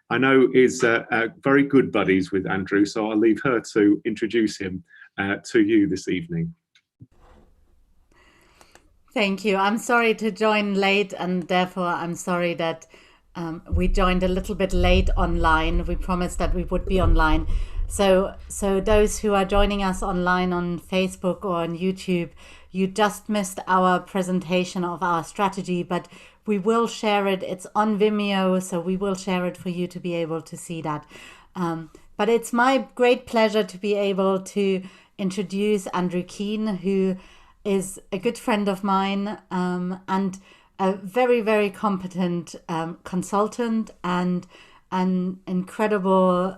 I know is very good buddies with Andrew, so I'll leave her to introduce him to you this evening. Thank you. I'm sorry to join late, and therefore I'm sorry that we joined a little bit late online. We promised that we would be online. So those who are joining us online on Facebook or on YouTube, you just missed our presentation of our strategy, but we will share it. It's on Vimeo, so we will share it for you to be able to see that. But it's my great pleasure to be able to introduce Andrew Keane, who is a good friend of mine, and a very, very competent consultant and an incredible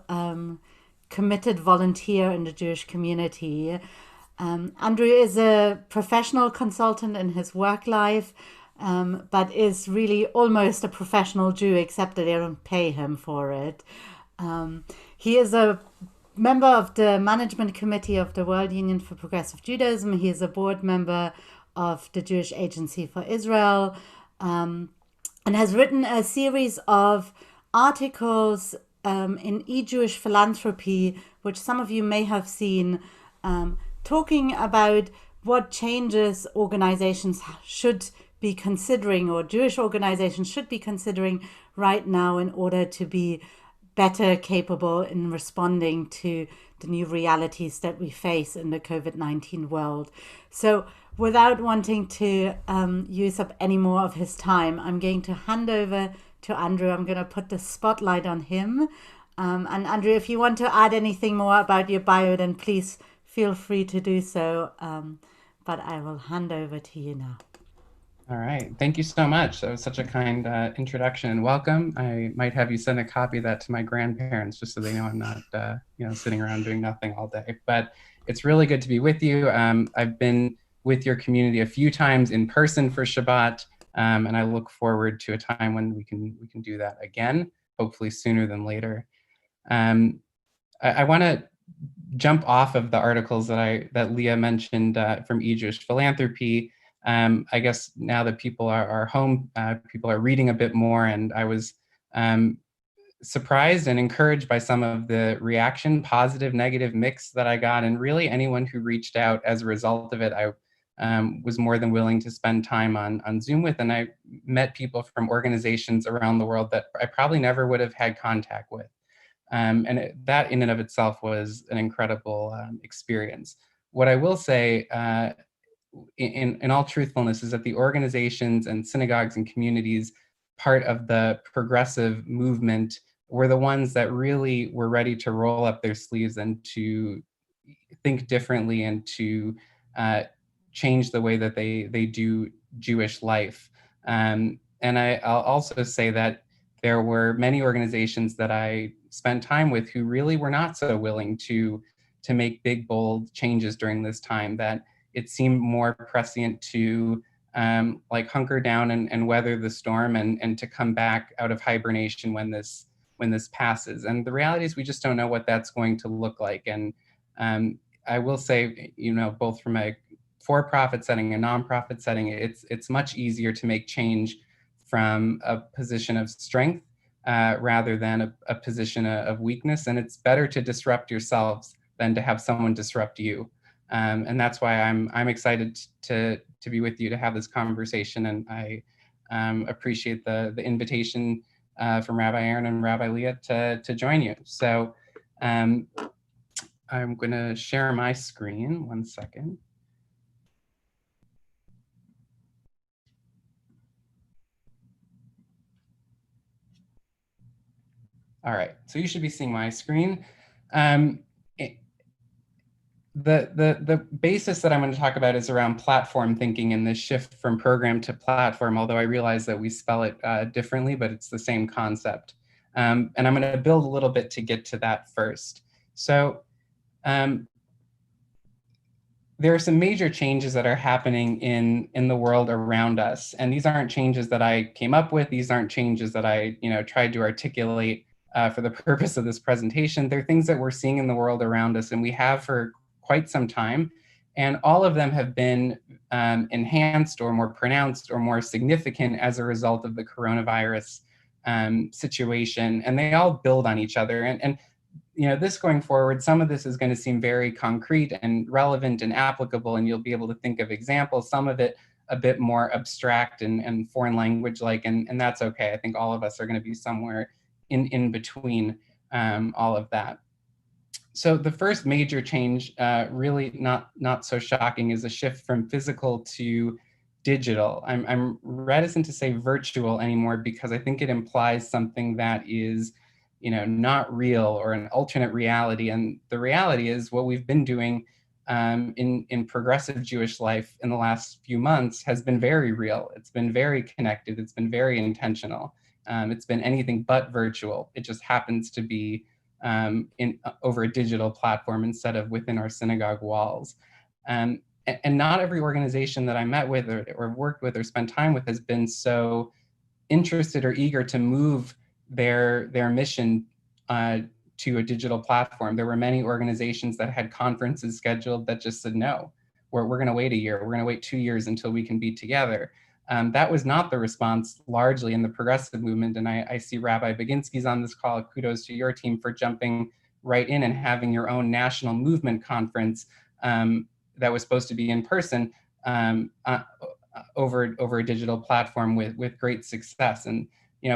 committed volunteer in the Jewish community. Andrew is a professional consultant in his work life, but is really almost a professional Jew, except that they don't pay him for it. He is a member of the management committee of the World Union for Progressive Judaism. He is a board member of the Jewish Agency for Israel, and has written a series of articles in E-Jewish Philanthropy, which some of you may have seen, talking about what changes organizations should be considering, or Jewish organizations should be considering right now, in order to be better capable in responding to the new realities that we face in the COVID-19 world. So without wanting to use up any more of his time, I'm going to hand over to Andrew. I'm going to put the spotlight on him. And Andrew, if you want to add anything more about your bio, then please feel free to do so. But I will hand over to you now. All right, thank you so much. That was such a kind introduction and welcome. I might have you send a copy of that to my grandparents, just so they know I'm not, sitting around doing nothing all day. But it's really good to be with you. I've been with your community a few times in person for Shabbat, and I look forward to a time when we can do that again, hopefully sooner than later. I want to jump off of the articles that Leah mentioned from E-Jewish Philanthropy. I guess now that people are home, people are reading a bit more, and I was surprised and encouraged by some of the reaction, positive, negative mix that I got, and really anyone who reached out as a result of it, I was more than willing to spend time on Zoom with, and I met people from organizations around the world that I probably never would have had contact with. That in and of itself was an incredible experience. What I will say, in all truthfulness, is that the organizations and synagogues and communities part of the progressive movement were the ones that really were ready to roll up their sleeves and to think differently and to change the way that they do Jewish life. And I'll also say that there were many organizations that I spent time with who really were not so willing to make big, bold changes during this time, that it seemed more prescient to hunker down and weather the storm and to come back out of hibernation when this passes. And the reality is we just don't know what that's going to look like. And I will say, both from a for-profit setting and nonprofit setting, it's much easier to make change from a position of strength rather than a position of weakness. And it's better to disrupt yourselves than to have someone disrupt you. And that's why I'm excited to be with you to have this conversation. And I appreciate the invitation from Rabbi Aaron and Rabbi Leah to join you. So I'm going to share my screen. 1 second. All right, so you should be seeing my screen. The basis that I'm going to talk about is around platform thinking and this shift from program to platform, although I realize that we spell it differently, but it's the same concept. And I'm going to build a little bit to get to that first. So there are some major changes that are happening in the world around us. And these aren't changes that I came up with. These aren't changes that I tried to articulate for the purpose of this presentation. They're things that we're seeing in the world around us, and we have for quite some time. And all of them have been enhanced or more pronounced or more significant as a result of the coronavirus situation, and they all build on each other. And this going forward, some of this is going to seem very concrete and relevant and applicable, and you'll be able to think of examples. Some of it a bit more abstract and foreign language like, and that's okay. I think all of us are going to be somewhere in between all of that. So the first major change, really not so shocking, is a shift from physical to digital. I'm reticent to say virtual anymore because I think it implies something that is, not real or an alternate reality. And the reality is what we've been doing in progressive Jewish life in the last few months has been very real. It's been very connected. It's been very intentional. It's been anything but virtual. It just happens to be over a digital platform instead of within our synagogue walls. And not every organization that I met with or worked with or spent time with has been so interested or eager to move their mission to a digital platform. There were many organizations that had conferences scheduled that just said, no, we're going to wait a year. We're going to wait 2 years until we can be together. That was not the response largely in the progressive movement. And I see Rabbi Baginski's on this call. Kudos to your team for jumping right in and having your own national movement conference that was supposed to be in person over a digital platform with great success. And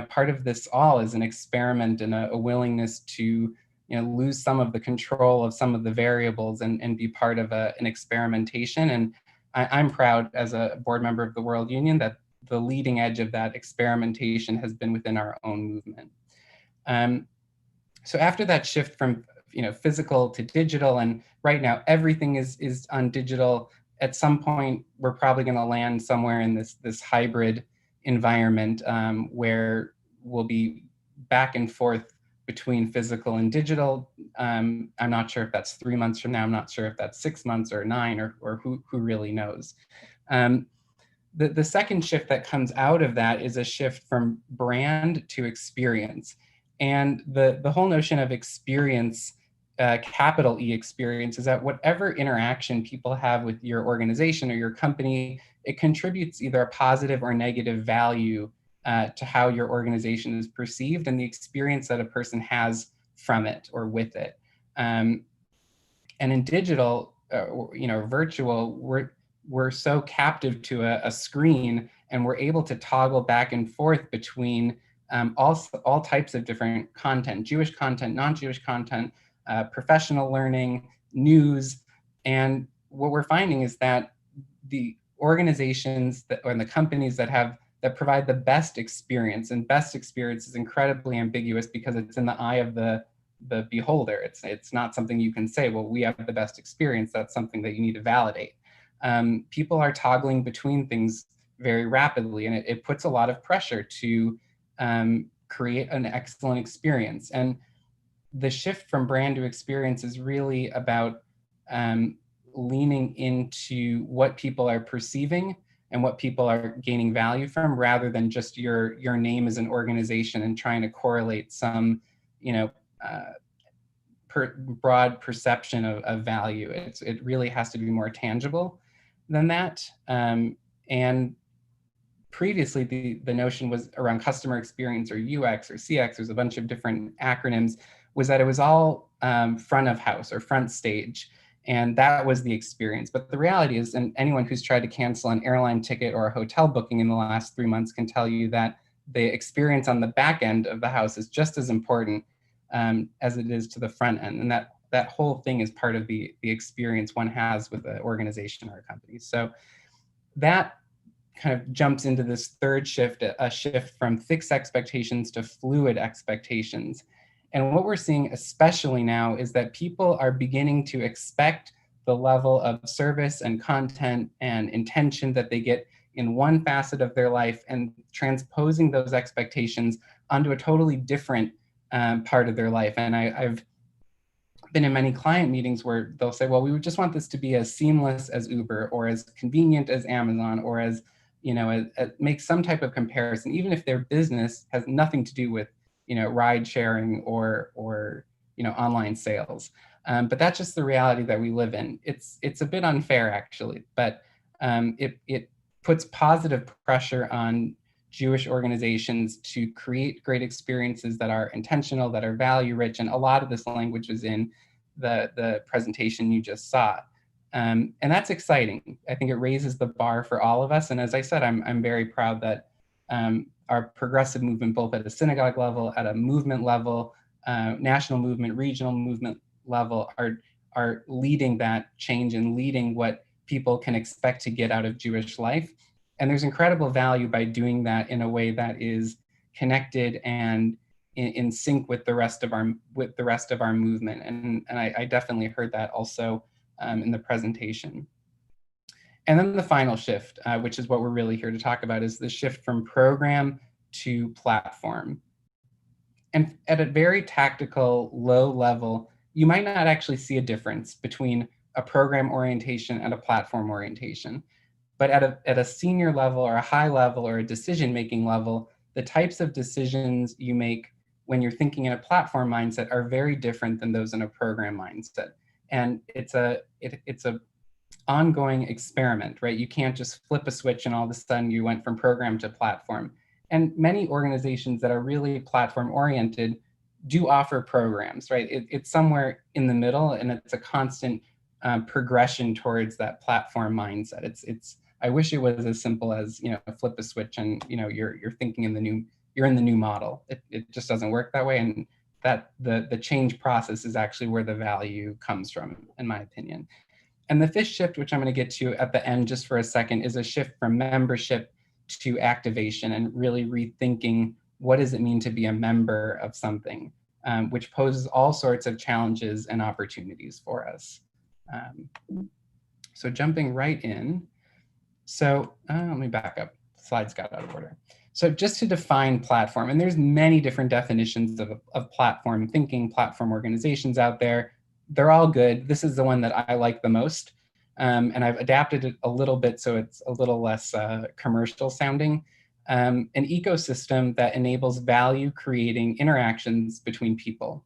part of this all is an experiment and a willingness to lose some of the control of some of the variables and be part of an experimentation. And I'm proud as a board member of the World Union that the leading edge of that experimentation has been within our own movement. So after that shift from physical to digital, and right now everything is on digital, at some point we're probably going to land somewhere in this hybrid environment where we'll be back and forth between physical and digital. I'm not sure if that's 3 months from now. I'm not sure if that's 6 months or 9 or who really knows. The second shift that comes out of that is a shift from brand to experience. And the whole notion of experience, capital E experience, is that whatever interaction people have with your organization or your company, it contributes either a positive or negative value to how your organization is perceived and the experience that a person has from it or with it. And in digital, virtual, we're so captive to a screen, and we're able to toggle back and forth between all types of different content, Jewish content, non-Jewish content, professional learning, news. And what we're finding is that the organizations and the companies that provide the best experience, and best experience is incredibly ambiguous because it's in the eye of the beholder. It's not something you can say, well, we have the best experience. That's something that you need to validate. People are toggling between things very rapidly, and it puts a lot of pressure to create an excellent experience. And the shift from brand to experience is really about leaning into what people are perceiving and what people are gaining value from, rather than just your name as an organization and trying to correlate some, broad perception of value. It really has to be more tangible than that. And previously, the notion was around customer experience or UX or CX. There's a bunch of different acronyms. Was that it was all front of house or front stage. And that was the experience. But the reality is, and anyone who's tried to cancel an airline ticket or a hotel booking in the last 3 months can tell you that the experience on the back end of the house is just as important as it is to the front end. And that whole thing is part of the experience one has with an organization or a company. So that kind of jumps into this third shift, a shift from fixed expectations to fluid expectations. And what we're seeing especially now is that people are beginning to expect the level of service and content and intention that they get in one facet of their life, and transposing those expectations onto a totally different part of their life. And I've been in many client meetings where they'll say, well, we would just want this to be as seamless as Uber, or as convenient as Amazon, or as, make some type of comparison, even if their business has nothing to do with ride sharing or online sales. But that's just the reality that we live in. It's a bit unfair, actually, but it puts positive pressure on Jewish organizations to create great experiences that are intentional, that are value rich. And a lot of this language was in the presentation you just saw. And that's exciting. I think it raises the bar for all of us. And as I said, I'm very proud that our progressive movement, both at a synagogue level, at a movement level, national movement, regional movement level, are leading that change and leading what people can expect to get out of Jewish life. And there's incredible value by doing that in a way that is connected and in sync with the rest of our movement. And I definitely heard that also in the presentation. And then the final shift, which is what we're really here to talk about, is the shift from program to platform. And at a very tactical, low level, you might not actually see a difference between a program orientation and a platform orientation. But at a senior level or a high level or a decision-making level, the types of decisions you make when you're thinking in a platform mindset are very different than those in a program mindset. And it's a ongoing experiment, right? You can't just flip a switch and all of a sudden you went from program to platform. And many organizations that are really platform oriented do offer programs, right? It's somewhere in the middle, and it's a constant progression towards that platform mindset. I wish it was as simple as, flip a switch and, you're thinking you're in the new model. It just doesn't work that way. And that the change process is actually where the value comes from, in my opinion. And the fifth shift, which I'm going to get to at the end just for a second, is a shift from membership to activation and really rethinking what does it mean to be a member of something, which poses all sorts of challenges and opportunities for us. So jumping right in. So let me back up. Slides got out of order. So just to define platform, and there's many different definitions of platform thinking, platform organizations out there. They're all good. This is the one that I like the most. And I've adapted it a little bit so it's a little less commercial sounding. An ecosystem that enables value creating interactions between people.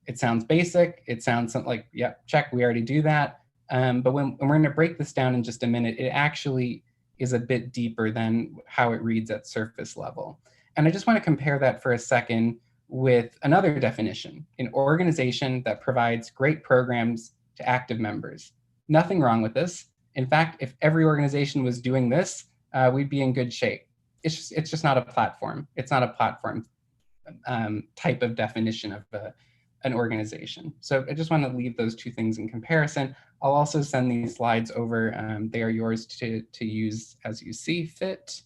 It sounds basic. It sounds like, yep, check, we already do that. But when we're gonna break this down in just a minute, it actually is a bit deeper than how it reads at surface level. And I just wanna compare that for a second with another definition, an organization that provides great programs to active members. Nothing wrong with this. In fact, if every organization was doing this, we'd be in good shape. It's just not a platform. It's not a platform type of definition of an organization. So I just want to leave those two things in comparison. I'll also send these slides over. They are yours to use as you see fit.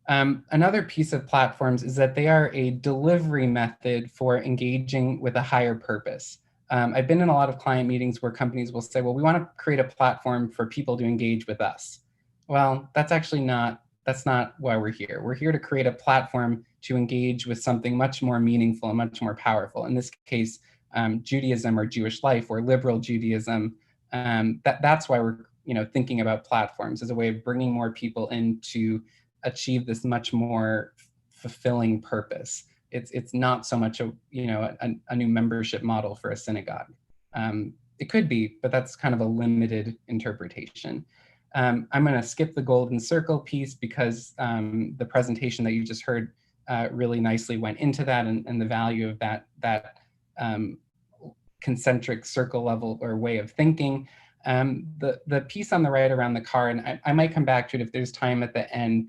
Another piece of platforms is that they are a delivery method for engaging with a higher purpose. I've been in a lot of client meetings where companies will say, well, we want to create a platform for people to engage with us. Well, that's not why we're here. We're here to create a platform to engage with something much more meaningful and much more powerful. In this case, Judaism or Jewish life or liberal Judaism. That's why we're thinking about platforms as a way of bringing more people in to achieve this much more fulfilling purpose. It's not so much a new membership model for a synagogue. It could be, but that's kind of a limited interpretation. I'm going to skip the golden circle piece because the presentation that you just heard really nicely went into that and the value of that concentric circle level or way of thinking. The piece on the right around the car, and I might come back to it if there's time at the end.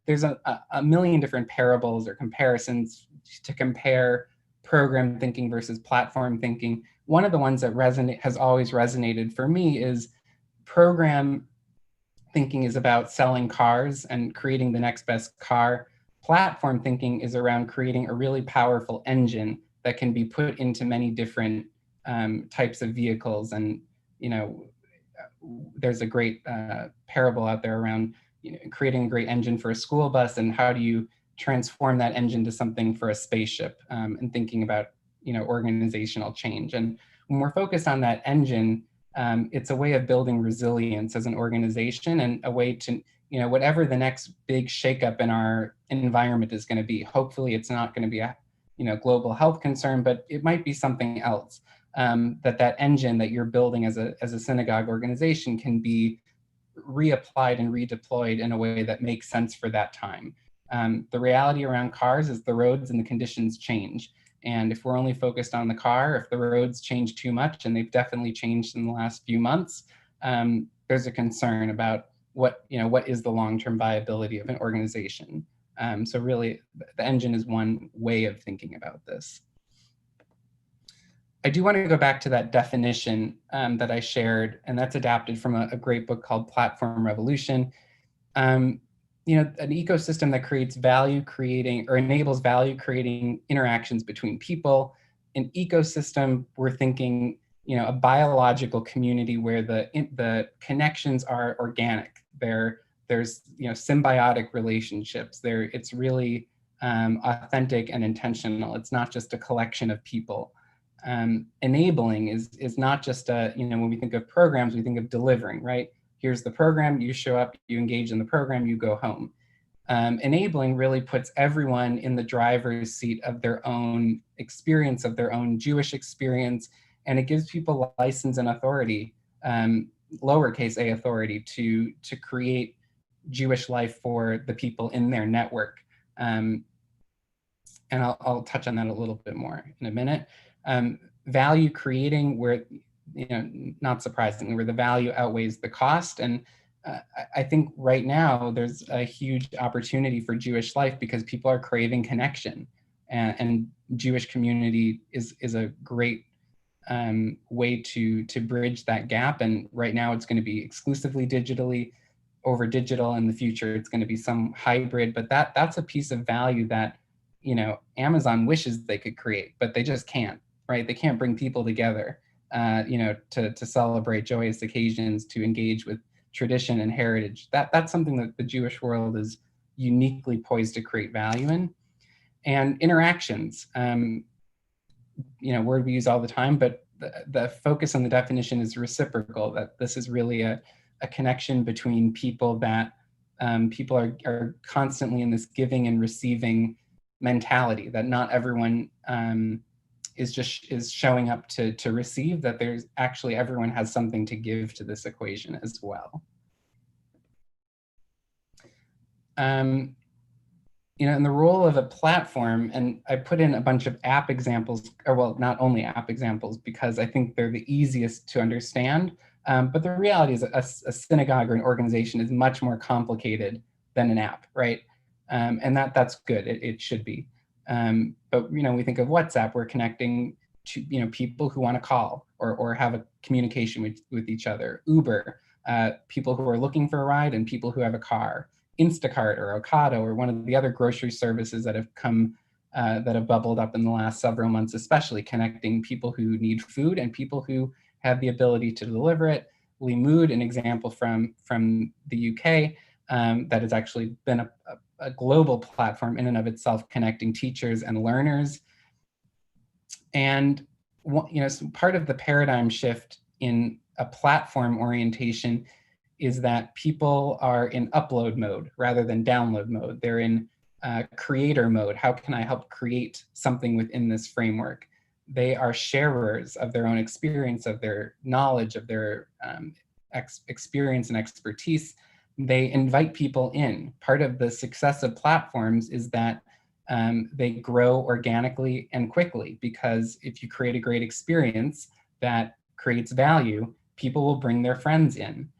There's a million different parables or comparisons to compare program thinking versus platform thinking. One of the ones that has always resonated for me is program thinking is about selling cars and creating the next best car. Platform thinking is around creating a really powerful engine that can be put into many different types of vehicles. And there's a great parable out there around creating a great engine for a school bus, and how do you transform that engine to something for a spaceship, and thinking about organizational change. And when we're focused on that engine, it's a way of building resilience as an organization and a way to, whatever the next big shakeup in our environment is going to be. Hopefully it's not going to be a global health concern, but it might be something else. That engine that you're building as a synagogue organization can be reapplied and redeployed in a way that makes sense for that time. The reality around cars is the roads and the conditions change. And if we're only focused on the car, if the roads change too much, and they've definitely changed in the last few months, there's a concern about what is the long-term viability of an organization. So really, the engine is one way of thinking about this. I do want to go back to that definition that I shared, and that's adapted from a great book called Platform Revolution. An ecosystem that creates value creating or enables value creating interactions between people. An ecosystem, we're thinking, a biological community where the connections are organic. There's symbiotic relationships. It's really authentic and intentional. It's not just a collection of people. Enabling is not just when we think of programs, we think of delivering, right? Here's the program, you show up, you engage in the program, you go home. Enabling really puts everyone in the driver's seat of their own experience, of their own Jewish experience, and it gives people license and authority, lowercase a authority, to create Jewish life for the people in their network. And I'll touch on that a little bit more in a minute. Value creating, where, not surprisingly, where the value outweighs the cost. And I think right now there's a huge opportunity for Jewish life because people are craving connection, and Jewish community is a great way to bridge that gap. And right now it's going to be exclusively digitally over digital. In the future, it's going to be some hybrid, but that's a piece of value that, Amazon wishes they could create, but they just can't, right? They can't bring people together, to celebrate joyous occasions, to engage with tradition and heritage. That's something that the Jewish world is uniquely poised to create value in. And interactions, word we use all the time, but the focus on the definition is reciprocal, that this is really a connection between people, that people are constantly in this giving and receiving mentality, that not everyone is showing up to receive, that there's actually everyone has something to give to this equation as well. And the role of a platform, and I put in a bunch of app examples, or well, not only app examples, because I think they're the easiest to understand. But the reality is a synagogue or an organization is much more complicated than an app, right? And that's good, it should be. But we think of WhatsApp, we're connecting to people who want to call or have a communication with each other. Uber, people who are looking for a ride and people who have a car. Instacart or Ocado or one of the other grocery services that have come, that have bubbled up in the last several months, especially connecting people who need food and people who have the ability to deliver it. Limud, an example from the UK, that has actually been a global platform in and of itself, connecting teachers and learners. And so part of the paradigm shift in a platform orientation is that people are in upload mode rather than download mode. They're in creator mode. How can I help create something within this framework? They are sharers of their own experience, of their knowledge, of their experience and expertise. They invite people in. Part of the success of platforms is that they grow organically and quickly, because if you create a great experience that creates value, people will bring their friends in.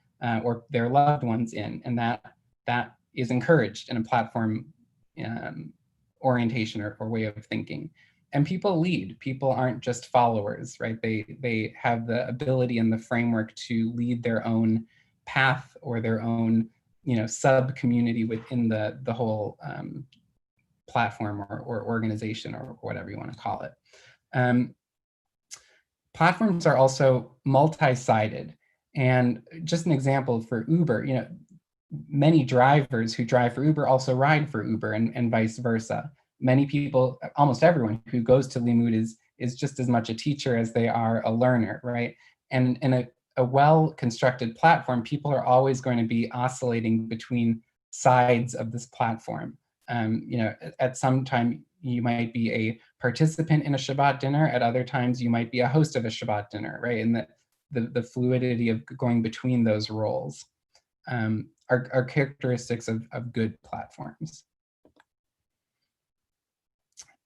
Or their loved ones in, and that is encouraged in a platform orientation or way of thinking. And people lead. People aren't just followers, right? They have the ability and the framework to lead their own path or their own sub community within the whole platform or organization or whatever you want to call it. Platforms are also multi-sided. And just an example for Uber, many drivers who drive for Uber also ride for Uber, and vice versa. Many people, almost everyone who goes to Limud is just as much a teacher as they are a learner, right? And in a well-constructed platform, people are always going to be oscillating between sides of this platform. At some time, you might be a participant in a Shabbat dinner. At other times, you might be a host of a Shabbat dinner, right? And the fluidity of going between those roles. are characteristics of good platforms.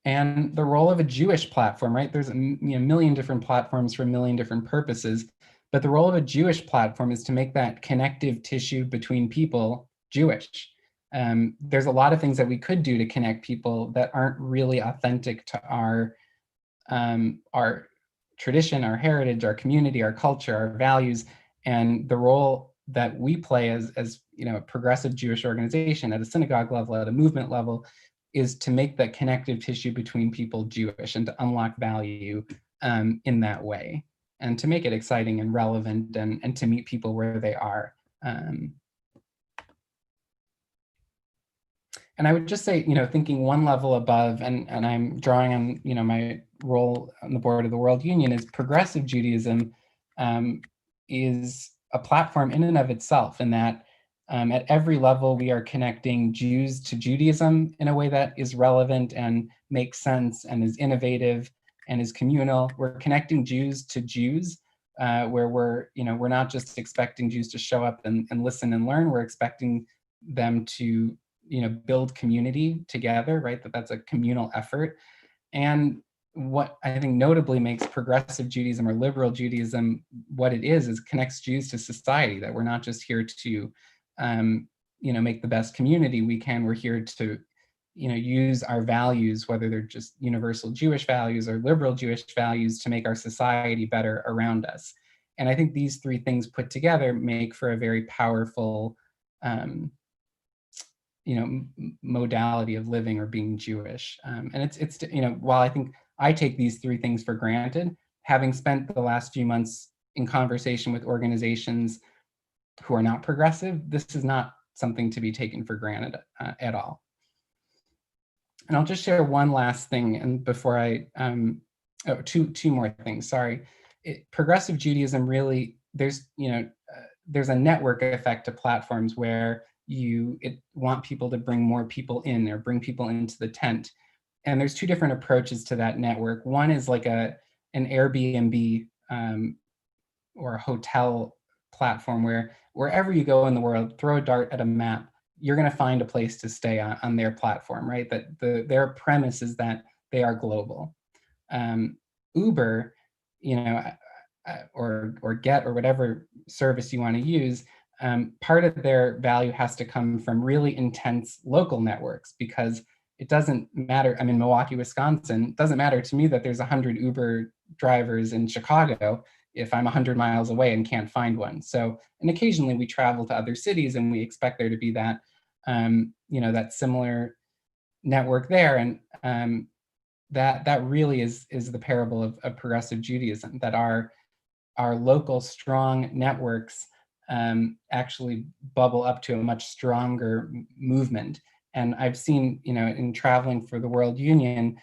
And the role of a Jewish platform, right? There's a million different platforms for a million different purposes, but the role of a Jewish platform is to make that connective tissue between people Jewish. There's a lot of things that we could do to connect people that aren't really authentic to our tradition, our heritage, our community, our culture, our values, and the role that we play as a progressive Jewish organization at a synagogue level, at a movement level, is to make that connective tissue between people Jewish and to unlock value in that way, and to make it exciting and relevant, and to meet people where they are. And I would just say, thinking one level above, and I'm drawing on, my role on the board of the World Union, is progressive Judaism is a platform in and of itself, in that at every level we are connecting Jews to Judaism in a way that is relevant and makes sense and is innovative and is communal. We're connecting Jews to Jews, where we're not just expecting Jews to show up and listen and learn. We're expecting them to build community together, right? That's a communal effort. And what I think notably makes progressive Judaism or liberal Judaism what it is connects Jews to society, that we're not just here to make the best community we can. We're here to use our values, whether they're just universal Jewish values or liberal Jewish values, to make our society better around us. And I think these three things put together make for a very powerful modality of living or being Jewish. And it's while I think I take these three things for granted, having spent the last few months in conversation with organizations who are not progressive, this is not something to be taken for granted at all. And I'll just share one last thing, and before I, two more things, sorry. Progressive Judaism really, there's a network effect to platforms where you want people to bring more people in, or bring people into the tent. And there's two different approaches to that network. One is like an Airbnb or a hotel platform, where wherever you go in the world, throw a dart at a map, you're going to find a place to stay on their platform, right? That their premise is that they are global. Uber, or Get, or whatever service you want to use, part of their value has to come from really intense local networks, because it doesn't matter. I'm in Milwaukee, Wisconsin. It doesn't matter to me that there's 100 Uber drivers in Chicago if I'm 100 miles away and can't find one. So, and occasionally we travel to other cities and we expect there to be that, that similar network there. And that really is the parable of progressive Judaism, that our local strong networks actually bubble up to a much stronger movement. And I've seen, in traveling for the World Union,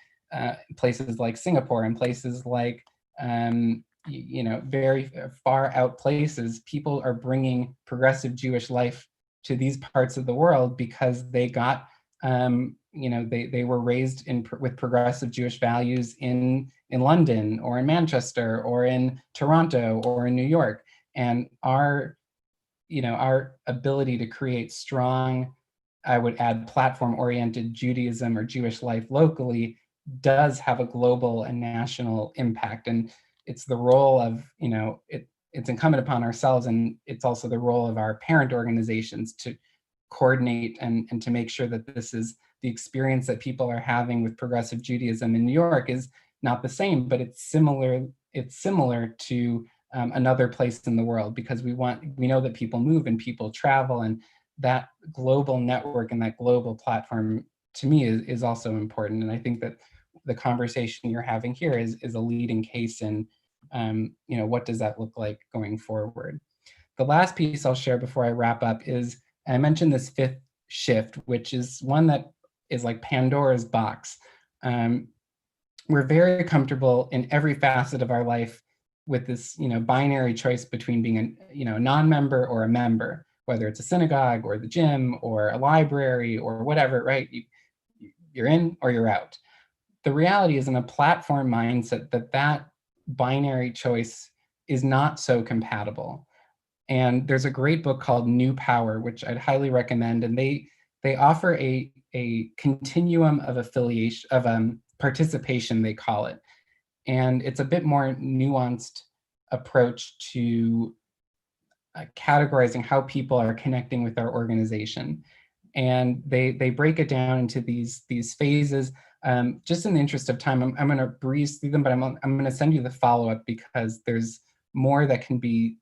places like Singapore and places like, very far out places, people are bringing progressive Jewish life to these parts of the world because they got, they were raised with progressive Jewish values in London or in Manchester or in Toronto or in New York. And our ability to create strong, I would add, platform-oriented Judaism or Jewish life locally does have a global and national impact. And it's the role of, it's incumbent upon ourselves, and it's also the role of our parent organizations to coordinate and to make sure that this is the experience that people are having with progressive Judaism in New York is not the same, but it's similar to another place in the world, because we know that people move and people travel, and that global network and that global platform to me is also important. And I think that the conversation you're having here is a leading case in, what does that look like going forward? The last piece I'll share before I wrap up is, I mentioned this fifth shift, which is one that is like Pandora's box. We're very comfortable in every facet of our life with this, binary choice between being a non-member or a member, whether it's a synagogue or the gym or a library or whatever, right? You're in or you're out. The reality is, in a platform mindset, that binary choice is not so compatible. And there's a great book called New Power, which I'd highly recommend. And they offer a continuum of affiliation, of participation, they call it. And it's a bit more nuanced approach to categorizing how people are connecting with our organization. And they break it down into these phases. Just in the interest of time, I'm going to breeze through them, but I'm going to send you the follow-up because there's more that can be,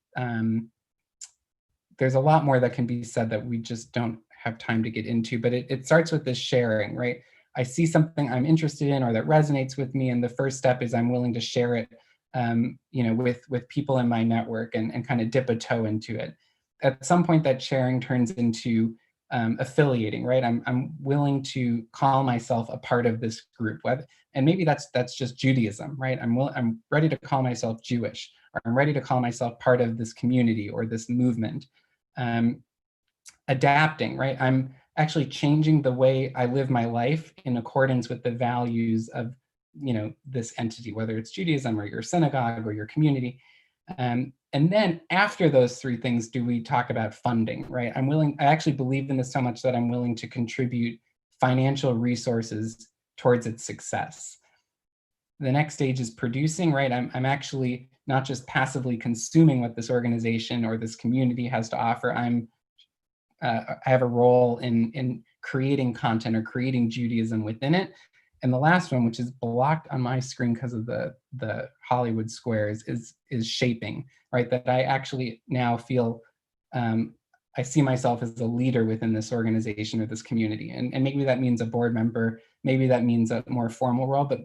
there's a lot more that can be said that we just don't have time to get into. But it starts with this sharing, right? I see something I'm interested in or that resonates with me, and the first step is I'm willing to share it, with people in my network and kind of dip a toe into it. At some point, that sharing turns into affiliating, right? I'm willing to call myself a part of this group, and maybe that's just Judaism, right? I'm ready to call myself Jewish, or I'm ready to call myself part of this community or this movement. Adapting, right? I'm actually changing the way I live my life in accordance with the values of, this entity, whether it's Judaism or your synagogue or your community. And then after those three things, do we talk about funding, right? I actually believe in this so much that I'm willing to contribute financial resources towards its success. The next stage is producing, right? I'm actually not just passively consuming what this organization or this community has to offer. I have a role in creating content or creating Judaism within it. And the last one, which is blocked on my screen because of the Hollywood squares, is shaping, right? That I actually now feel I see myself as a leader within this organization or this community. And maybe that means a board member, maybe that means a more formal role, but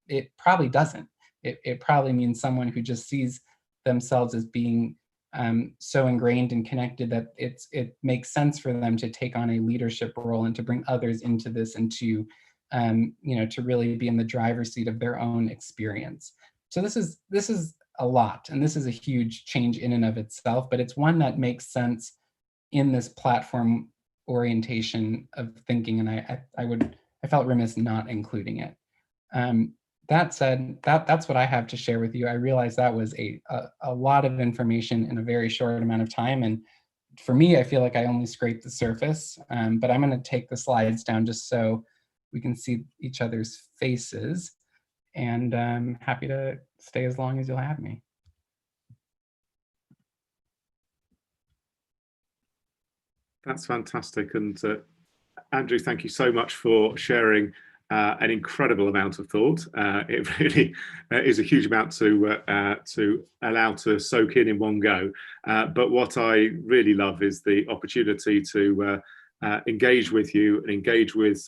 it probably doesn't. It probably means someone who just sees themselves as being so ingrained and connected that it makes sense for them to take on a leadership role and to bring others into this and to to really be in the driver's seat of their own experience. So this is a lot, and this is a huge change in and of itself, but it's one that makes sense in this platform orientation of thinking, and I felt remiss not including it. That said, that's what I have to share with you. I realize that was a lot of information in a very short amount of time, and for me, I feel like I only scraped the surface. But I'm going to take the slides down just so we can see each other's faces, and I'm happy to stay as long as you'll have me. That's fantastic. And Andrew, thank you so much for sharing an incredible amount of thought. It really is a huge amount to allow to soak in one go. But what I really love is the opportunity to engage with you and engage with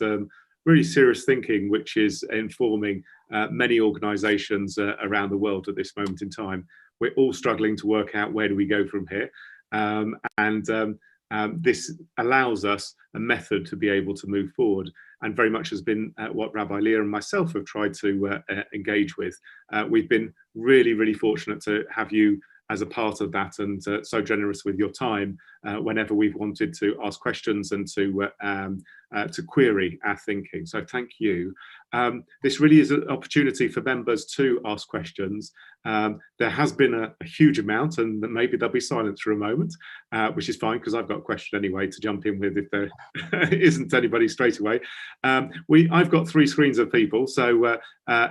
really serious thinking, which is informing many organisations around the world at this moment in time. We're all struggling to work out where do we go from here. This allows us a method to be able to move forward, and very much has been what Rabbi Leah and myself have tried to engage with. We've been really, really fortunate to have you as a part of that, and so generous with your time whenever we've wanted to ask questions and to query our thinking. So thank you. This really is an opportunity for members to ask questions. There has been a huge amount, and maybe there'll be silence for a moment, which is fine because I've got a question anyway to jump in with if there isn't anybody straight away. I've got 3 screens of people, so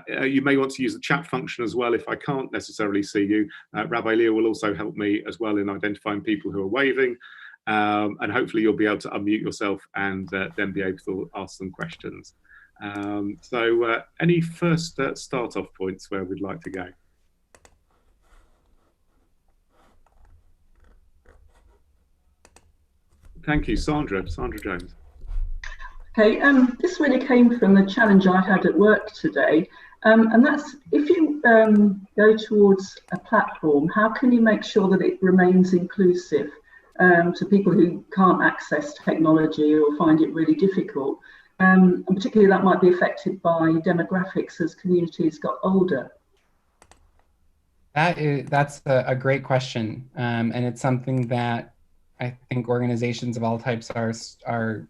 you may want to use the chat function as well if I can't necessarily see you. Rabbi Leah will also help me as well in identifying people who are waving, and hopefully you'll be able to unmute yourself and then be able to ask some questions. So any first start-off points where we'd like to go? Thank you, Sandra Jones. Okay, this really came from the challenge I had at work today, and that's if you go towards a platform, how can you make sure that it remains inclusive to people who can't access technology or find it really difficult? And particularly that might be affected by demographics as communities got older. That's a great question, and it's something that I think organizations of all types are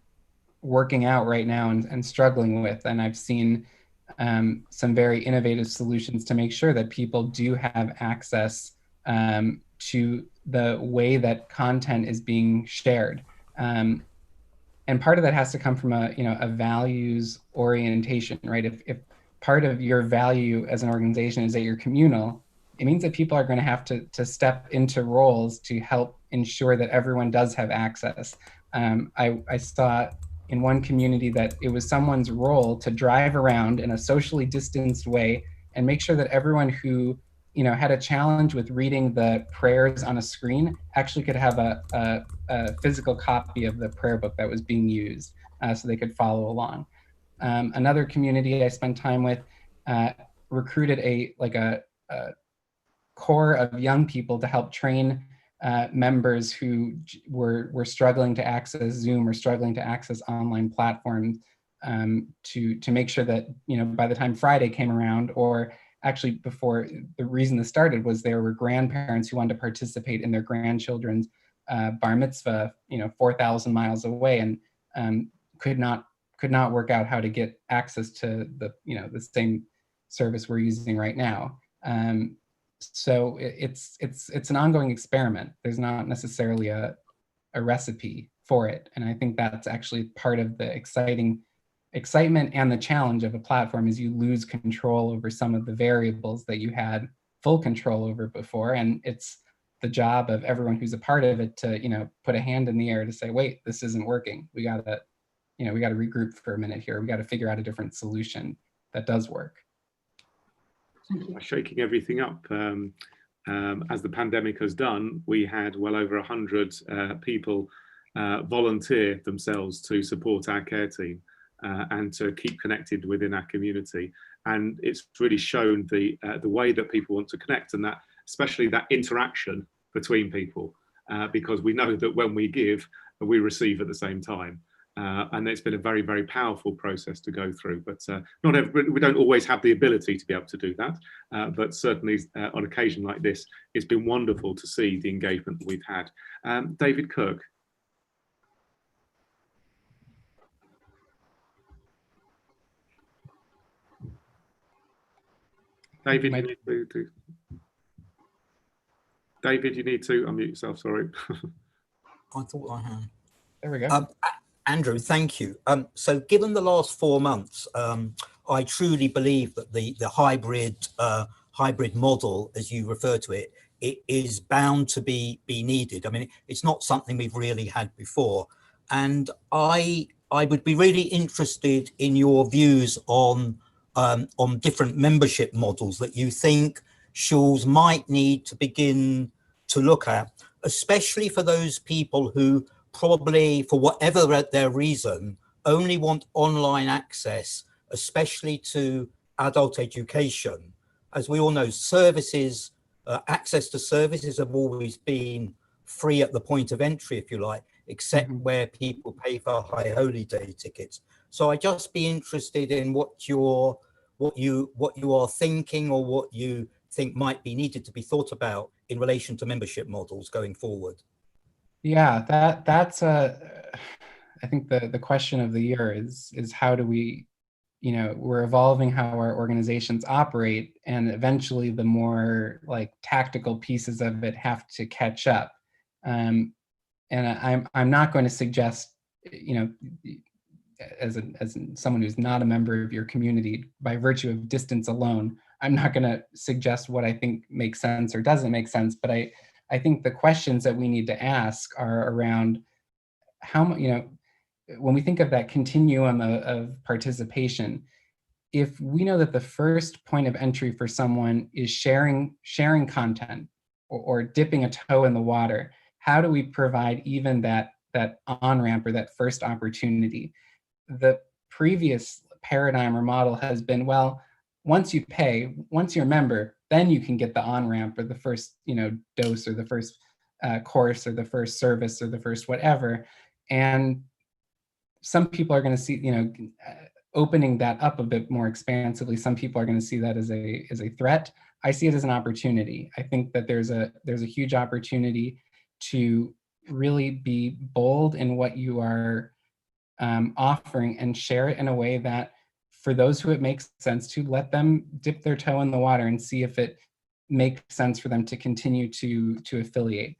working out right now and struggling with. And I've seen some very innovative solutions to make sure that people do have access to the way that content is being shared. And part of that has to come from a values orientation, right? If part of your value as an organization is that you're communal, it means that people are going to have to step into roles to help ensure that everyone does have access. I saw in one community that it was someone's role to drive around in a socially distanced way and make sure that everyone who had a challenge with reading the prayers on a screen actually could have a physical copy of the prayer book that was being used, so they could follow along. Another community I spent time with recruited a core of young people to help train members who were struggling to access Zoom or struggling to access online platforms, to make sure that by the time Friday came around, or actually before, the reason this started was there were grandparents who wanted to participate in their grandchildren's bar mitzvah 4,000 miles away, and could not work out how to get access to the same service we're using right now. So it's an ongoing experiment. There's not necessarily a recipe for it, and I think that's actually part of the excitement and the challenge of a platform, is you lose control over some of the variables that you had full control over before, and it's the job of everyone who's a part of it to put a hand in the air to say, wait, this isn't working. We gotta regroup for a minute here. We got to figure out a different solution that does work. Shaking everything up, as the pandemic has done, we had well over 100 people volunteer themselves to support our care team and to keep connected within our community. And it's really shown the way that people want to connect, and that especially that interaction between people, because we know that when we give, we receive at the same time. And it's been a very, very powerful process to go through. But we don't always have the ability to be able to do that. But certainly on occasion like this, it's been wonderful to see the engagement that we've had. David Kirk. David, you need to unmute yourself, sorry. I thought I had. There we go. Andrew, thank you. So given the last 4 months, I truly believe that the hybrid model, as you refer to it, it is bound to be needed. I mean, it's not something we've really had before. And I would be really interested in your views on different membership models that you think schools might need to begin to look at, especially for those people who probably, for whatever their reason, only want online access, especially to adult education. As we all know, services, access to services have always been free at the point of entry, if you like, except where people pay for high holy day tickets. So I'd just be interested in what you are thinking, or what you think might be needed to be thought about in relation to membership models going forward. Yeah, that's I think the question of the year is how do we, we're evolving how our organizations operate, and eventually the more like tactical pieces of it have to catch up. And I'm not going to suggest, as someone who's not a member of your community, by virtue of distance alone, I'm not going to suggest what I think makes sense or doesn't make sense, but I think the questions that we need to ask are around how, when we think of that continuum of participation, if we know that the first point of entry for someone is sharing content or dipping a toe in the water, how do we provide even that on-ramp or that first opportunity? The previous paradigm or model has been, well, once you pay, once you're a member, then you can get the on-ramp or the first, dose or the first course or the first service or the first whatever. And some people are going to see, opening that up a bit more expansively, some people are going to see that as a threat. I see it as an opportunity. I think that there's a huge opportunity to really be bold in what you are offering, and share it in a way that, for those who it makes sense to, let them dip their toe in the water and see if it makes sense for them to continue to affiliate.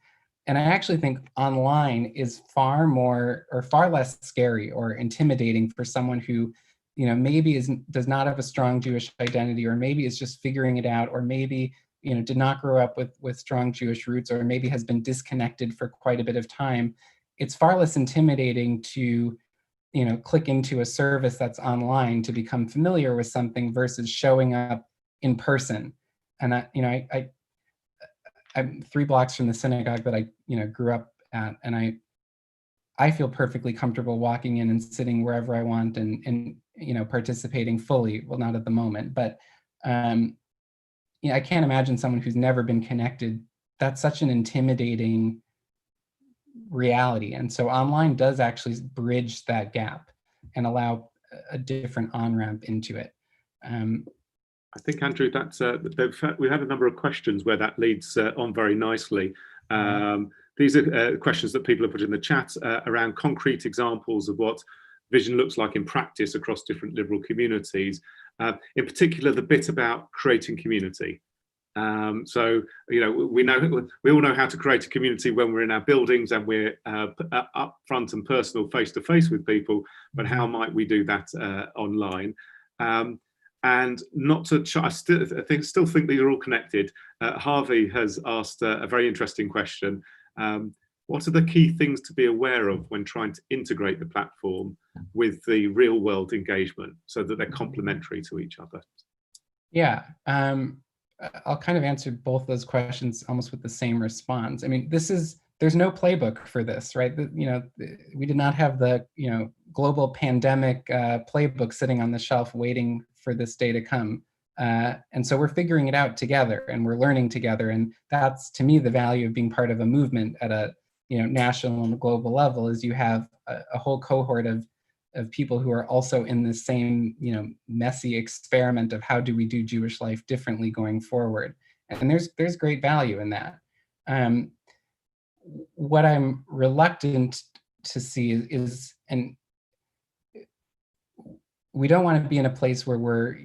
And I actually think online is far more or far less scary or intimidating for someone who, maybe does not have a strong Jewish identity, or maybe is just figuring it out, or maybe, did not grow up with strong Jewish roots, or maybe has been disconnected for quite a bit of time. It's far less intimidating to, click into a service that's online to become familiar with something versus showing up in person. And I'm 3 blocks from the synagogue that I, grew up at, and I feel perfectly comfortable walking in and sitting wherever I want and participating fully. Well, not at the moment, but I can't imagine someone who's never been connected. That's such an intimidating reality. And so online does actually bridge that gap and allow a different on-ramp into it. I think, Andrew, that's we've had a number of questions where that leads on very nicely. These are questions that people have put in the chat around concrete examples of what vision looks like in practice across different liberal communities. In particular, the bit about creating community. So, we all know how to create a community when we're in our buildings and we're up front and personal, face to face with people. But how might we do that online? And not to, I still think these are all connected. Harvey has asked a very interesting question. What are the key things to be aware of when trying to integrate the platform with the real world engagement so that they're complementary to each other? Yeah, I'll kind of answer both those questions almost with the same response. I mean, there's no playbook for this, right? We did not have the, global pandemic playbook sitting on the shelf waiting for this day to come. And so we're figuring it out together and we're learning together. And that's, to me, the value of being part of a movement at a, national and global level, is you have a whole cohort of people who are also in the same, messy experiment of how do we do Jewish life differently going forward. And there's great value in that. What I'm reluctant to see is, and we don't want to be in a place where we're,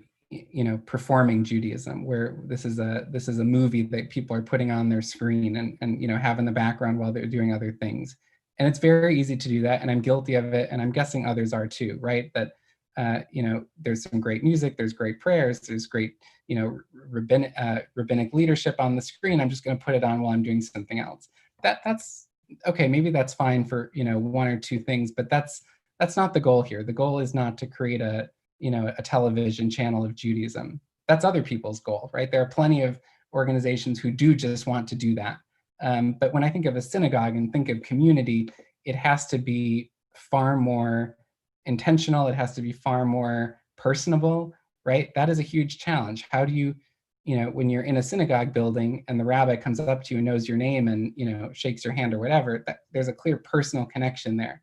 performing Judaism, where this is a movie that people are putting on their screen and have in the background while they're doing other things. And it's very easy to do that, and I'm guilty of it, and I'm guessing others are too, right? That there's some great music, there's great prayers, there's great rabbinic leadership on the screen. I'm just going to put it on while I'm doing something else. That's okay. Maybe that's fine for 1 or 2 things, but that's not the goal here. The goal is not to create a television channel of Judaism. That's other people's goal, right? There are plenty of organizations who do just want to do that. But when I think of a synagogue and think of community, it has to be far more intentional. It has to be far more personable, right? That is a huge challenge. How do you, when you're in a synagogue building and the rabbi comes up to you and knows your name and, shakes your hand or whatever, there's a clear personal connection there.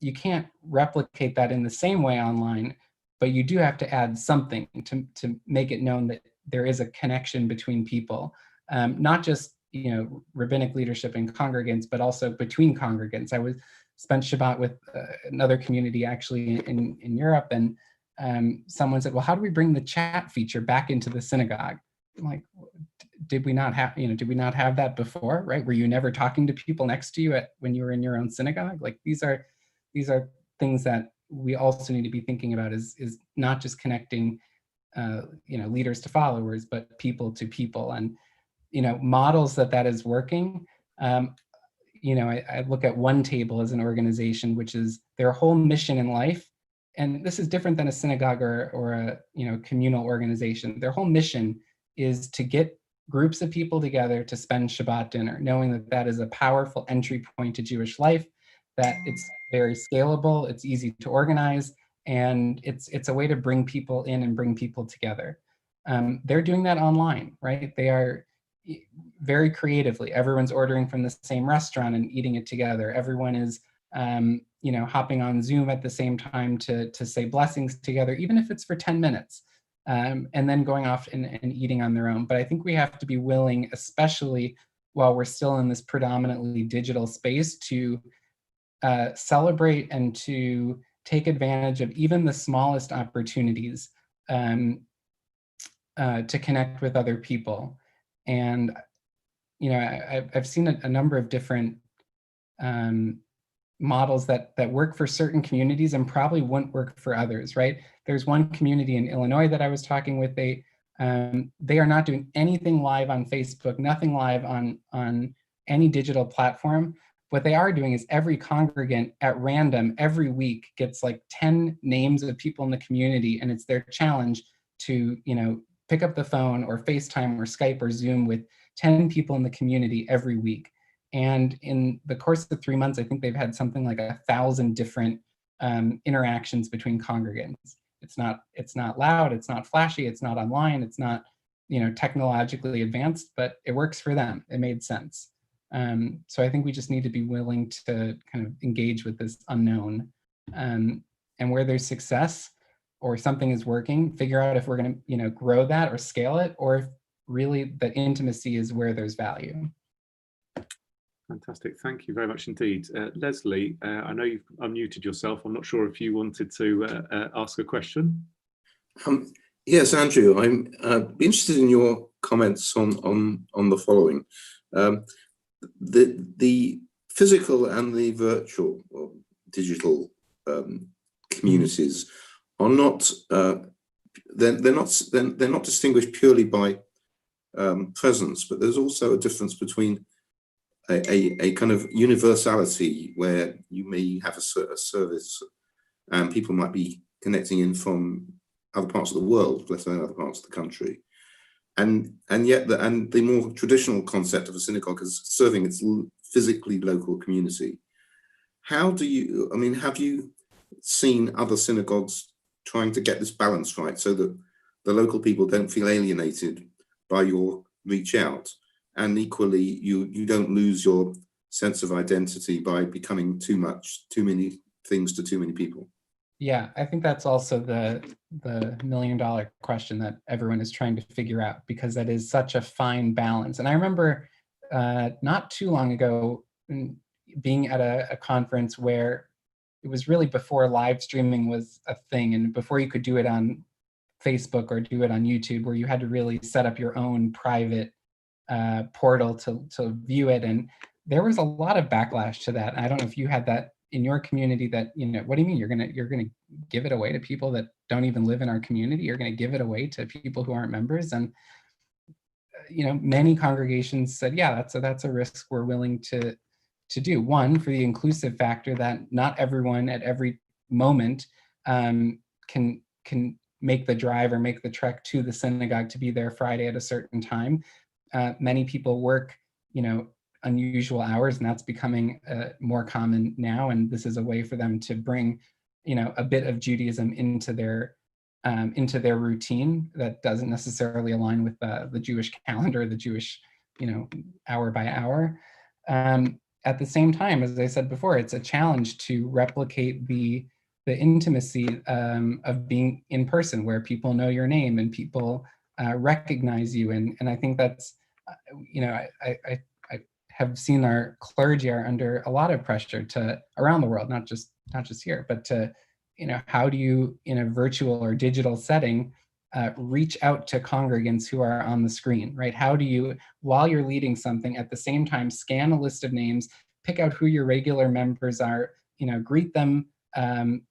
You can't replicate that in the same way online, but you do have to add something to make it known that there is a connection between people, not just rabbinic leadership and congregants, but also between congregants. I spent Shabbat with another community actually in Europe, and someone said, "Well, how do we bring the chat feature back into the synagogue?" I'm like, did we not have that before, right? Were you never talking to people next to you when you were in your own synagogue? Like these are things that we also need to be thinking about, is not just connecting leaders to followers, but people to people, and models that is working. I look at One Table as an organization, which is their whole mission in life, and this is different than a synagogue or a communal organization. Their whole mission is to get groups of people together to spend Shabbat dinner, knowing that is a powerful entry point to Jewish life, that it's very scalable, it's easy to organize, and it's a way to bring people in and bring people together. They're doing that online, right? They are very creatively. Everyone's ordering from the same restaurant and eating it together. Everyone is, hopping on Zoom at the same time to say blessings together, even if it's for 10 minutes, and then going off and eating on their own. But I think we have to be willing, especially while we're still in this predominantly digital space, to celebrate and to take advantage of even the smallest opportunities to connect with other people. And I've seen a number of different models that work for certain communities and probably wouldn't work for others, right? There's one community in Illinois that I was talking with. They are not doing anything live on Facebook, nothing live on any digital platform. What they are doing is every congregant at random every week gets like 10 names of people in the community, and it's their challenge to, pick up the phone or FaceTime or Skype or Zoom with 10 people in the community every week. And in the course of 3 months, I think they've had something like 1,000 different interactions between congregants. It's not loud, it's not flashy, it's not online, it's not, technologically advanced, but it works for them. It made sense. So I think we just need to be willing to kind of engage with this unknown, and where there's success or something is working, figure out if we're going to, grow that or scale it, or if really the intimacy is where there's value. Fantastic. Thank you very much indeed. Leslie, I know you've unmuted yourself. I'm not sure if you wanted to ask a question. Yes, Andrew, I'm interested in your comments on the following. The physical and the virtual or digital communities are not they're not distinguished purely by presence, but there's also a difference between a kind of universality where you may have a service and people might be connecting in from other parts of the world, let alone other parts of the country, and yet the more traditional concept of a synagogue is serving its physically local community. How do you, have you seen other synagogues trying to get this balance right so that the local people don't feel alienated by your reach out, and equally you don't lose your sense of identity by becoming too many things to too many people? Yeah, I think that's also the $1 million question that everyone is trying to figure out, because that is such a fine balance. And I remember not too long ago being at a conference where it was really before live streaming was a thing, and before you could do it on Facebook or do it on YouTube, where you had to really set up your own private portal to view it. And there was a lot of backlash to that. I don't know if you had that in your community, that, what do you mean you're gonna give it away to people that don't even live in our community? You're gonna give it away to people who aren't members? And many congregations said, yeah, that's a risk we're willing to do. One, for the inclusive factor that not everyone at every moment can make the drive or make the trek to the synagogue to be there Friday at a certain time. Many people work, unusual hours, and that's becoming more common now. And this is a way for them to bring, a bit of Judaism into their routine that doesn't necessarily align with the Jewish calendar, the Jewish, hour by hour. At the same time, as I said before, it's a challenge to replicate the intimacy of being in person, where people know your name and people recognize you. And I think that's, I have seen our clergy are under a lot of pressure around the world, not just here, but to, how do you, in a virtual or digital setting, reach out to congregants who are on the screen, right? How do you, while you're leading something, at the same time scan a list of names, pick out who your regular members are, greet them and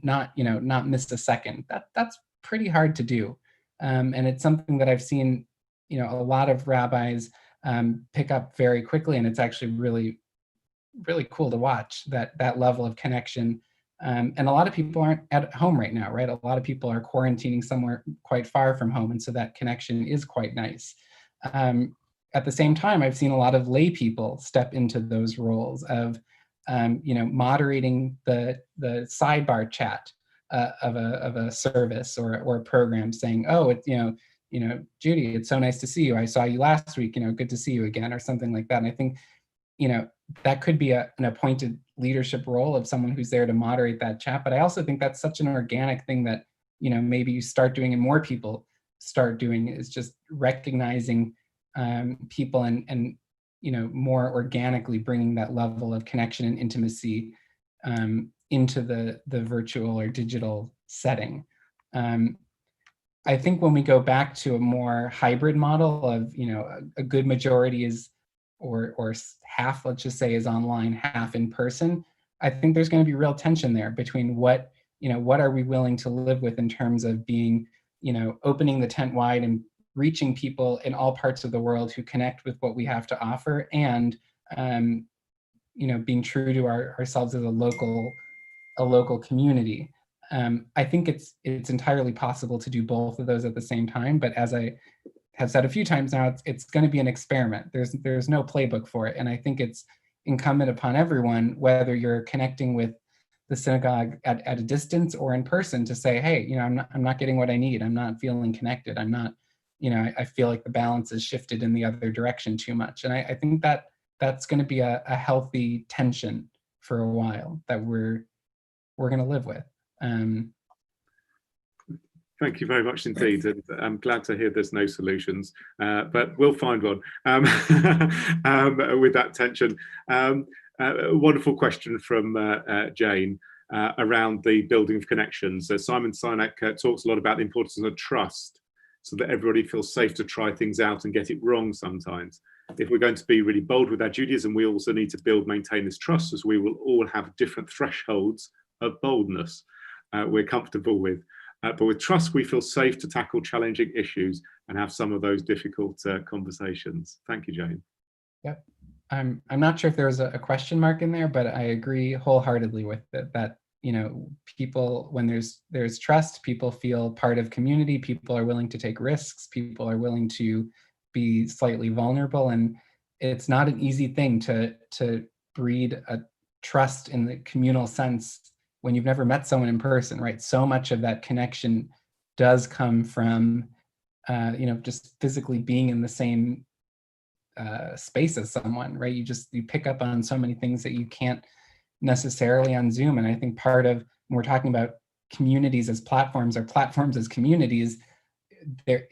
not miss a second. That's pretty hard to do, and it's something that I've seen, a lot of rabbis pick up very quickly, and it's actually really, really cool to watch that level of connection. And a lot of people aren't at home right now, right? A lot of people are quarantining somewhere quite far from home, and so that connection is quite nice. At the same time, I've seen a lot of lay people step into those roles of, moderating the sidebar chat of a service or a program, saying, "Oh, Judy, it's so nice to see you. I saw you last week. Good to see you again," or something like that. And I think, that could be an appointed leadership role of someone who's there to moderate that chat. But I also think that's such an organic thing that, maybe you start doing and more people start doing, is just recognizing people and more organically bringing that level of connection and intimacy into the virtual or digital setting. I think when we go back to a more hybrid model of, you know, a good majority is, or half, let's just say, is online, half in person, I think there's going to be real tension there between what, you know, what are we willing to live with in terms of being, you know, opening the tent wide and reaching people in all parts of the world who connect with what we have to offer, and you know, being true to ourselves as a local community. I think it's entirely possible to do both of those at the same time, but as I have said a few times now, it's going to be an experiment. There's no playbook for it, and I think it's incumbent upon everyone, whether you're connecting with the synagogue at a distance or in person, to say, hey, you know, I'm not getting what I need. I'm not feeling connected. I'm not, you know, I feel like the balance is shifted in the other direction too much. And I think that's going to be a healthy tension for a while that we're going to live with. Thank you very much indeed, and I'm glad to hear there's no solutions, but we'll find one with that tension. A wonderful question from Jane around the building of connections. Simon Sinek talks a lot about the importance of trust, so that everybody feels safe to try things out and get it wrong sometimes. If we're going to be really bold with our Judaism, we also need to maintain this trust, as we will all have different thresholds of boldness we're comfortable with. But with trust, we feel safe to tackle challenging issues and have some of those difficult conversations. Thank you, Jane. Yep. I'm not sure if there was a question mark in there, but I agree wholeheartedly with it, that, you know, people, when there's trust, people feel part of community, people are willing to take risks, people are willing to be slightly vulnerable, and it's not an easy thing to breed a trust in the communal sense when you've never met someone in person, right? So much of that connection does come from, you know, just physically being in the same space as someone, right? You pick up on so many things that you can't necessarily on Zoom. And I think part of, when we're talking about communities as platforms or platforms as communities, there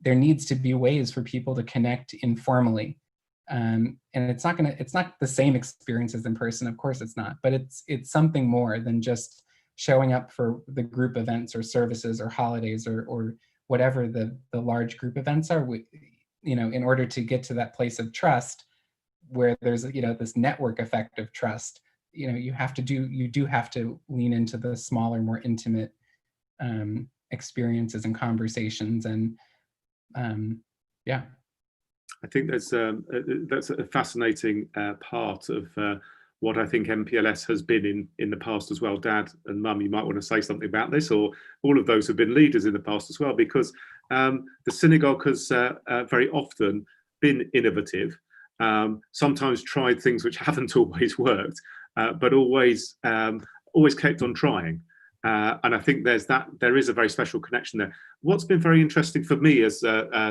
needs to be ways for people to connect informally. And it's not the same experience as in person, of course it's not, but it's something more than just showing up for the group events or services or holidays or whatever the large group events are. You know, in order to get to that place of trust, where there's, you know, this network effect of trust, you know, you do have to lean into the smaller, more intimate experiences and conversations, and yeah. I think that's a fascinating part of what I think MPLS has been in the past as well. Dad and Mum, you might want to say something about this, or all of those who've been leaders in the past as well, because the synagogue has very often been innovative, sometimes tried things which haven't always worked, but always kept on trying. And I think there is a very special connection there. What's been very interesting for me as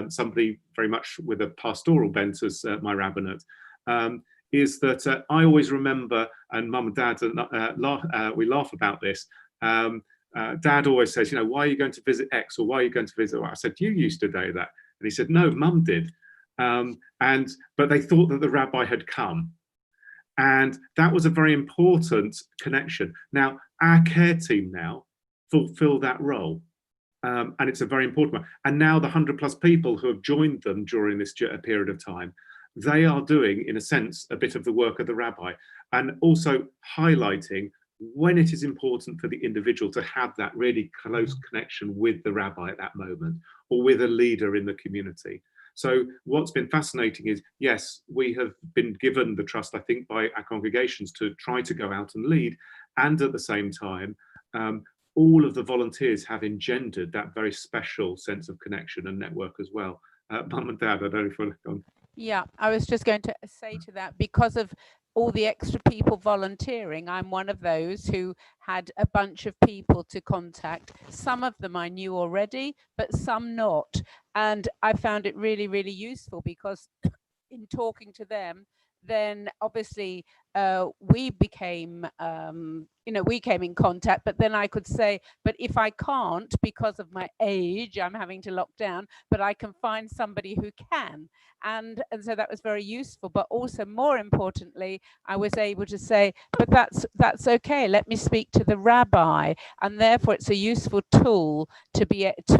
somebody very much with a pastoral bent as my rabbinate, is that I always remember, and Mum and Dad, we laugh about this, Dad always says, you know, why are you going to visit X, or why are you going to visit Y? I said, you used to do that. And he said, no, Mum did. But they thought that the rabbi had come. And that was a very important connection. Now, our care team now fulfill that role. And it's a very important one. And now the 100+ people who have joined them during this period of time, they are doing, in a sense, a bit of the work of the rabbi, and also highlighting when it is important for the individual to have that really close connection with the rabbi at that moment, or with a leader in the community. So what's been fascinating is, yes, we have been given the trust, I think, by our congregations to try to go out and lead. And at the same time, all of the volunteers have engendered that very special sense of connection and network as well. Mum and Dad, I don't know if you want to go on. Yeah, I was just going to say to that, because of all the extra people volunteering, I'm one of those who had a bunch of people to contact. Some of them I knew already, but some not. And I found it really, really useful, because in talking to them, then obviously we became, we came in contact, but then I could say, but if I can't, because of my age, I'm having to lock down, but I can find somebody who can. And so that was very useful. But also, more importantly, I was able to say, but that's okay. Let me speak to the rabbi. And therefore, it's a useful tool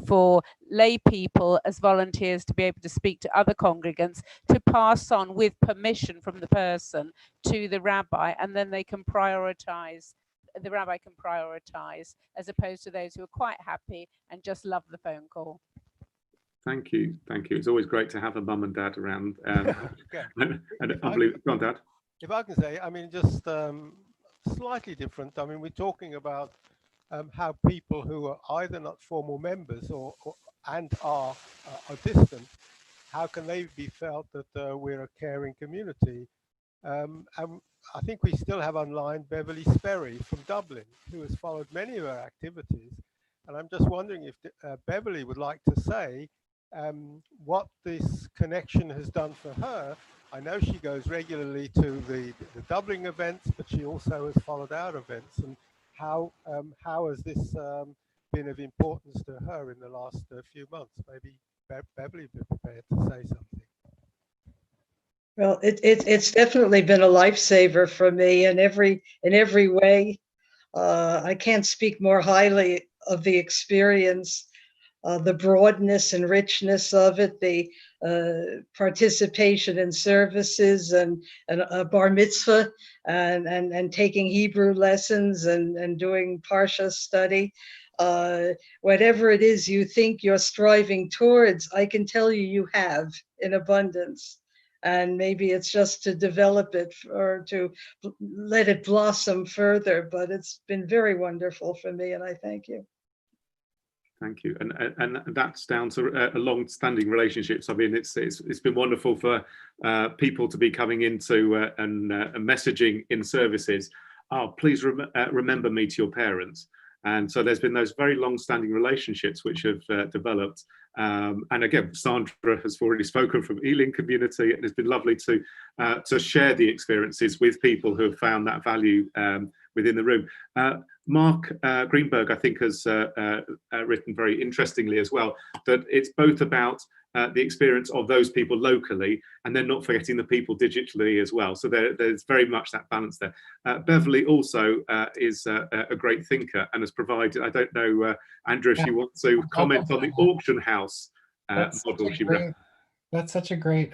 for lay people as volunteers to be able to speak to other congregants, to pass on with permission from the person to the rabbi, and then they can prioritize. The rabbi can prioritize, as opposed to those who are quite happy and just love the phone call. Thank you. It's always great to have a mum and dad around. Okay. And I believe, go on, Dad. If I can say, I mean, just slightly different. I mean, we're talking about how people who are either not formal members and are distant, how can they be felt that we're a caring community? And I think we still have online Beverly Sperry from Dublin, who has followed many of our activities. And I'm just wondering if Beverly would like to say what this connection has done for her. I know she goes regularly to the Dublin events, but she also has followed our events. And how has this been of importance to her in the last few months? Maybe Beverly would be prepared to say something. Well, it's definitely been a lifesaver for me in every way. I can't speak more highly of the experience, the broadness and richness of it, the participation in services and a bar mitzvah and taking Hebrew lessons and doing Parsha study. Whatever it is you think you're striving towards, I can tell you have in abundance. And maybe it's just to develop it or to let it blossom further. But it's been very wonderful for me, and I thank you. Thank you, and that's down to a long-standing relationships. I mean, it's been wonderful for people to be coming into and messaging in services. Oh, please remember me to your parents. And so there's been those very long-standing relationships which have developed. And again, Sandra has already spoken from Ealing community, and it's been lovely to share the experiences with people who have found that value within the room. Mark Greenberg, I think, has written very interestingly as well, that it's both about the experience of those people locally, and then not forgetting the people digitally as well. So there's very much that balance there. Beverly also is a great thinker and has provided, I don't know, Andrew, if you want to comment on the auction house model she referenced. That's such a great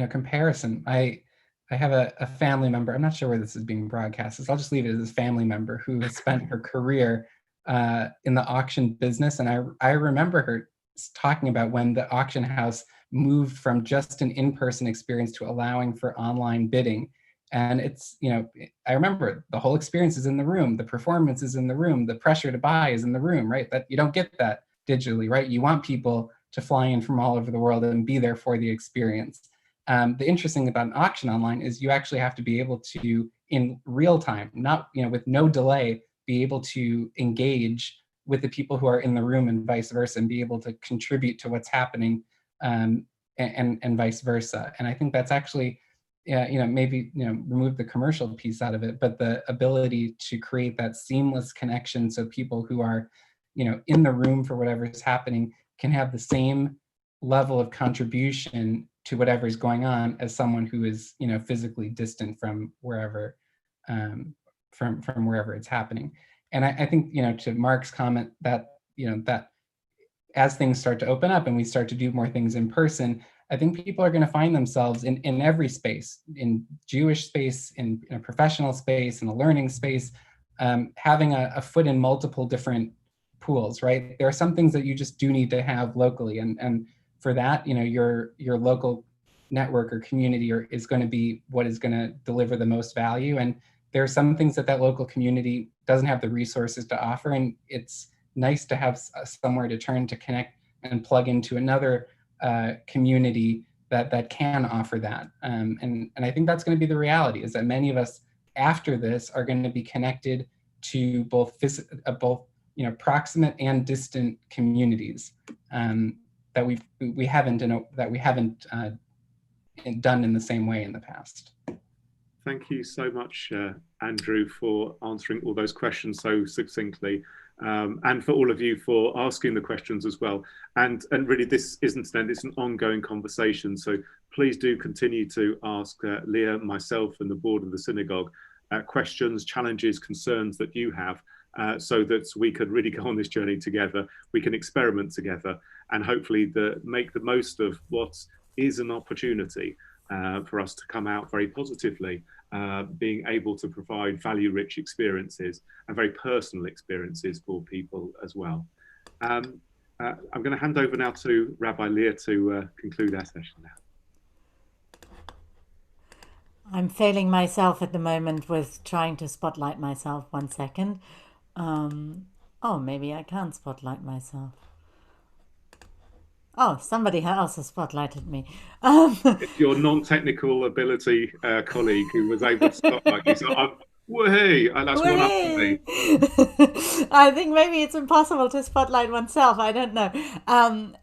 comparison. I have a family member, I'm not sure where this is being broadcast, so I'll just leave it as a family member who has spent her career in the auction business. And I remember her talking about when the auction house moved from just an in-person experience to allowing for online bidding. And it's, I remember the whole experience is in the room, the performance is in the room, the pressure to buy is in the room, right? That you don't get that digitally, right? You want people to fly in from all over the world and be there for the experience. The interesting about an auction online is you actually have to be able to, in real time, not with no delay, be able to engage with the people who are in the room and vice versa, and be able to contribute to what's happening, and vice versa. And I think that's actually, maybe remove the commercial piece out of it, but the ability to create that seamless connection so people who are in the room for whatever is happening can have the same level of contribution to whatever is going on as someone who is physically distant from wherever from wherever it's happening. And I think to Mark's comment that that as things start to open up and we start to do more things in person, I think people are going to find themselves in every space, in Jewish space, in a professional space, in a learning space, having a foot in multiple different pools, right? There are some things that you just do need to have locally, and for that, your local network or community is going to be what is going to deliver the most value. And there are some things that local community doesn't have the resources to offer, and it's nice to have somewhere to turn to connect and plug into another community that can offer that. And I think that's going to be the reality, is that many of us after this are going to be connected to both proximate and distant communities that we haven't done in the same way in the past. Thank you so much, Andrew, for answering all those questions so succinctly, and for all of you for asking the questions as well. And really, this isn't an end, it's an ongoing conversation. So please do continue to ask Leah, myself, and the board of the synagogue questions, challenges, concerns that you have, so that we can really go on this journey together. We can experiment together, and hopefully make the most of what is an opportunity for us to come out very positively, being able to provide value-rich experiences and very personal experiences for people as well. I'm going to hand over now to Rabbi Leah to conclude our session now. I'm failing myself at the moment with trying to spotlight myself. 1 second. Oh, maybe I can't spotlight myself. Oh, somebody else has spotlighted me. It's your non-technical ability colleague who was able to spotlight you. So way, that's one up for me. I think maybe it's impossible to spotlight oneself. I don't know.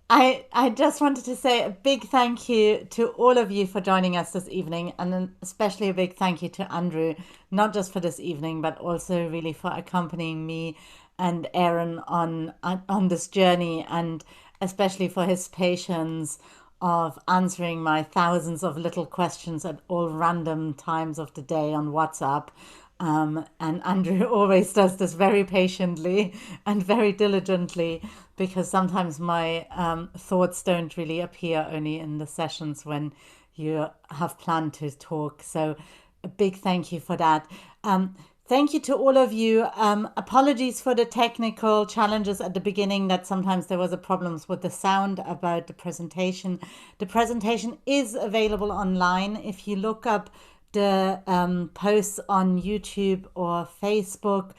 I just wanted to say a big thank you to all of you for joining us this evening, and especially a big thank you to Andrew, not just for this evening, but also really for accompanying me and Aaron on this journey, and especially for his patience of answering my thousands of little questions at all random times of the day on WhatsApp. And Andrew always does this very patiently and very diligently, because sometimes my thoughts don't really appear only in the sessions when you have planned to talk. So a big thank you for that. Thank you to all of you. Apologies for the technical challenges at the beginning, that sometimes there was a problems with the sound about the presentation. The presentation is available online. If you look up the posts on YouTube or Facebook,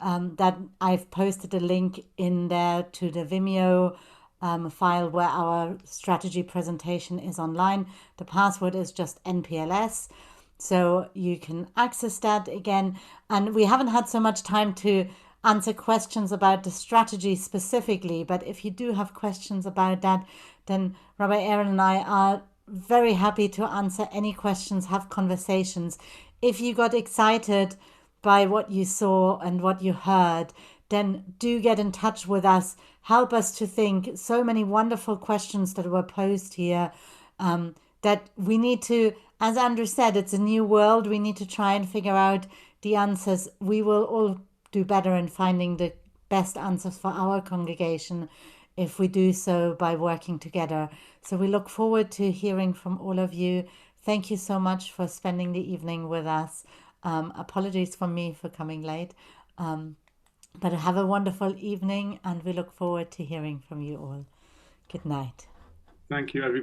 that I've posted a link in there to the Vimeo file where our strategy presentation is online. The password is just NPLS. So you can access that again. And we haven't had so much time to answer questions about the strategy specifically, but if you do have questions about that, then Rabbi Aaron and I are very happy to answer any questions, have conversations. If you got excited by what you saw and what you heard, then do get in touch with us. Help us to think. So many wonderful questions that were posed here, that we need to, as Andrew said, it's a new world. We need to try and figure out the answers. We will all do better in finding the best answers for our congregation if we do so by working together. So we look forward to hearing from all of you. Thank you so much for spending the evening with us. Apologies for me for coming late. But have a wonderful evening, and we look forward to hearing from you all. Good night. Thank you, everybody.